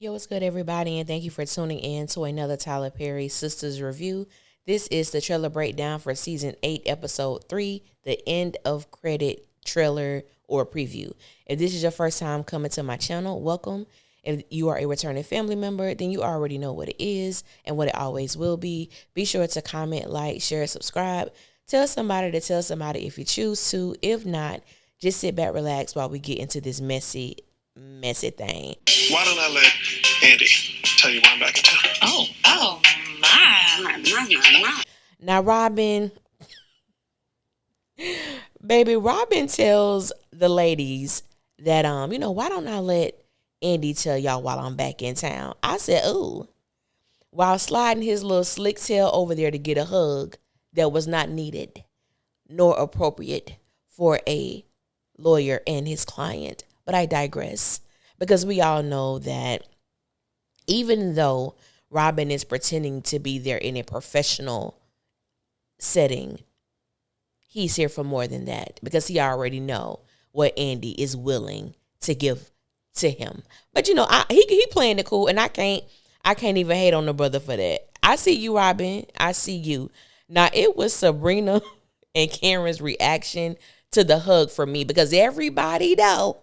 Yo, what's good, everybody, and thank you for tuning in to another Tyler Perry Sisters review. This is the trailer breakdown for season 8, episode 3, the end of credit trailer or preview. If this is your first time coming to my channel, welcome. If you are a returning family member, then you already know what it is and what it always will be. Be sure to comment, like, share, subscribe. Tell somebody to tell somebody if you choose to. If not, just sit back, relax while we get into this messy thing. Why don't I let Andy tell you why I'm back in town? Oh, my. Now, Robin tells the ladies that, why don't I let Andy tell y'all while I'm back in town? I said, ooh, while sliding his little slick tail over there to get a hug that was not needed nor appropriate for a lawyer and his client. But I digress, because we all know that even though Robin is pretending to be there in a professional setting, he's here for more than that, because he already know what Andy is willing to give to him. But he playing it cool, and I can't even hate on the brother for that. I see you, Robin. I see you. Now, it was Sabrina and Karen's reaction to the hug for me, because everybody know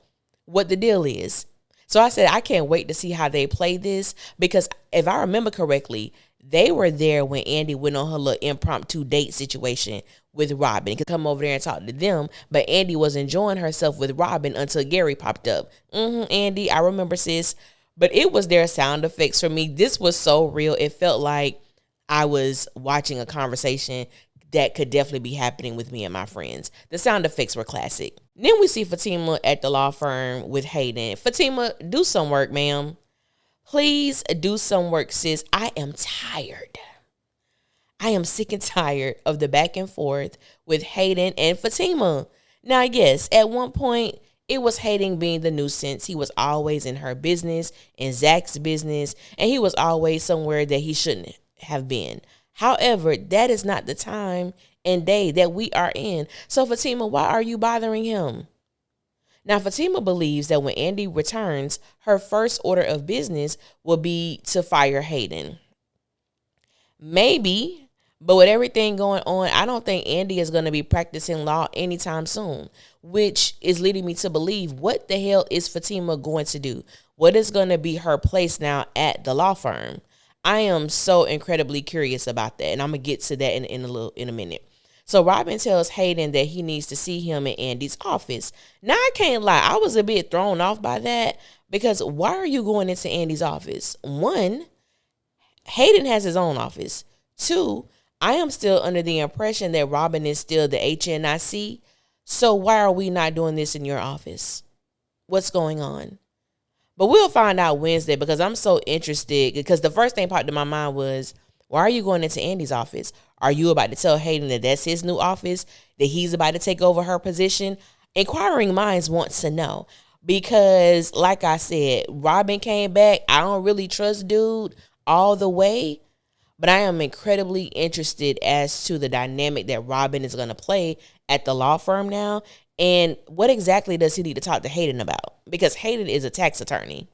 what the deal is. So I said, I can't wait to see how they play this, because if I remember correctly, they were there when Andy went on her little impromptu date situation with Robin. He could come over there and talk to them, but Andy was enjoying herself with Robin until Gary popped up. Andy, I remember, sis. But it was their sound effects for me. This was so real. It felt like I was watching a conversation that could definitely be happening with me and my friends. The sound effects were classic. Then we see Fatima at the law firm with Hayden. Fatima, do some work, ma'am. Please do some work, sis. I am tired. I am sick and tired of the back and forth with Hayden and Fatima. Now, yes, at one point, it was Hayden being the nuisance. He was always in her business, in Zach's business, and he was always somewhere that he shouldn't have been. However, that is not the time and day that we are in. So, Fatima, why are you bothering him? Now, Fatima believes that when Andy returns, her first order of business will be to fire Hayden. Maybe, but with everything going on, I don't think Andy is going to be practicing law anytime soon, which is leading me to believe, what the hell is Fatima going to do? What is going to be her place now at the law firm? I am so incredibly curious about that, and I'm going to get to that in a minute. So Robin tells Hayden that he needs to see him in Andy's office. Now, I can't lie, I was a bit thrown off by that, because why are you going into Andy's office? One, Hayden has his own office. Two, I am still under the impression that Robin is still the HNIC. So why are we not doing this in your office? What's going on? But we'll find out Wednesday, because I'm so interested, because the first thing popped in my mind was, why are you going into Andy's office? Are you about to tell Hayden that that's his new office, that he's about to take over her position? Inquiring minds wants to know, because like I said, Robin came back. I don't really trust dude all the way, but I am incredibly interested as to the dynamic that Robin is going to play at the law firm now. And what exactly does he need to talk to Hayden about? Because Hayden is a tax attorney,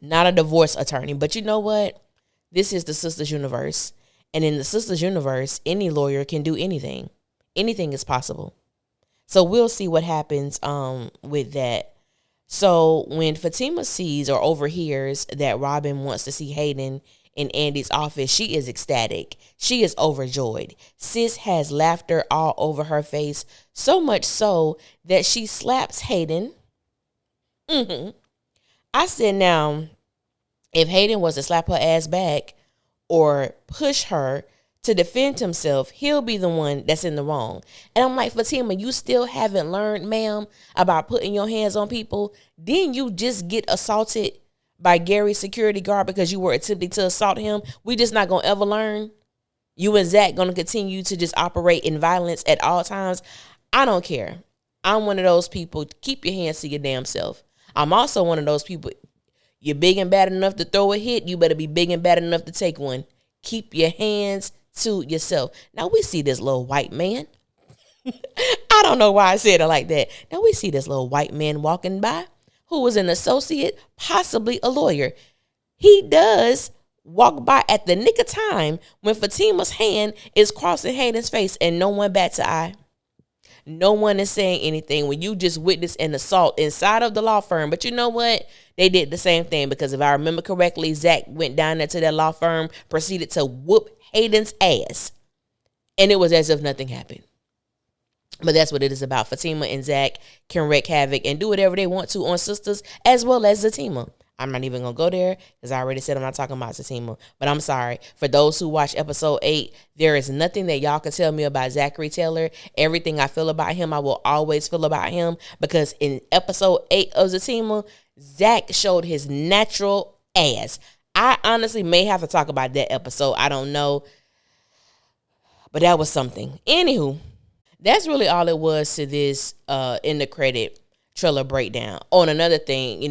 not a divorce attorney. But you know what? This is the Sisters universe. And in the Sisters universe, any lawyer can do anything. Anything is possible. So we'll see what happens with that. So when Fatima sees or overhears that Robin wants to see Hayden in Andy's office, she is ecstatic. She is overjoyed. Sis has laughter all over her face, so much so that she slaps Hayden. I said, now, if Hayden was to slap her ass back or push her to defend himself, he'll be the one that's in the wrong. And I'm like, Fatima, you still haven't learned, ma'am, about putting your hands on people? Didn't you just get assaulted by Gary's security guard because you were attempting to assault him? We just not going to ever learn? You and Zach going to continue to just operate in violence at all times? I don't care. I'm one of those people. Keep your hands to your damn self. I'm also one of those people. You're big and bad enough to throw a hit. You better be big and bad enough to take one. Keep your hands to yourself. Now we see this little white man. I don't know why I said it like that. Now we see this little white man walking by who is an associate, possibly a lawyer. He does walk by at the nick of time when Fatima's hand is crossing Hayden's face and no one bats an eye. No one is saying anything when you just witnessed an assault inside of the law firm. But you know what? They did the same thing, because if I remember correctly, Zach went down there to that law firm, proceeded to whoop Hayden's ass, and it was as if nothing happened. But that's what it is about. Fatima and Zach can wreak havoc and do whatever they want to on Sisters as well as Zatima. I'm not even going to go there because I already said I'm not talking about Zatima. But I'm sorry. For those who watch episode 8, there is nothing that y'all can tell me about Zachary Taylor. Everything I feel about him, I will always feel about him, because in episode 8 of Zatima, Zach showed his natural ass. I honestly may have to talk about that episode. I don't know. But that was something. Anywho, that's really all it was to this in the credit trailer breakdown. On another thing,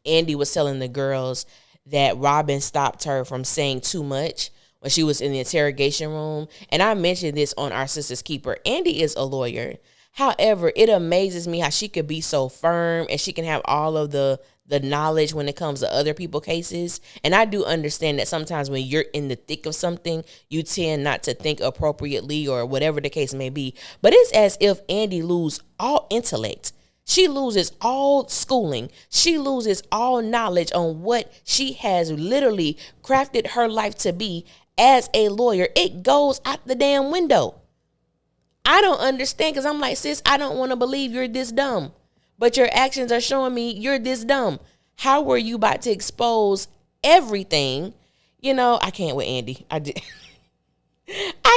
Andy was telling the girls that Robin stopped her from saying too much when she was in the interrogation room. And I mentioned this on Our Sister's Keeper. Andy is a lawyer. However, it amazes me how she could be so firm and she can have all of the knowledge when it comes to other people's cases. And I do understand that sometimes when you're in the thick of something, you tend not to think appropriately or whatever the case may be. But it's as if Andy loses all intellect. She loses all schooling. She loses all knowledge on what she has literally crafted her life to be as a lawyer. It goes out the damn window. I don't understand, because I'm like, sis, I don't want to believe you're this dumb. But your actions are showing me you're this dumb. How were you about to expose everything? I can't with Andy. I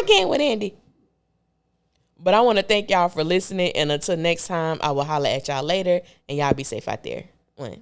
can't with Andy. But I want to thank y'all for listening. And until next time, I will holler at y'all later. And y'all be safe out there. One.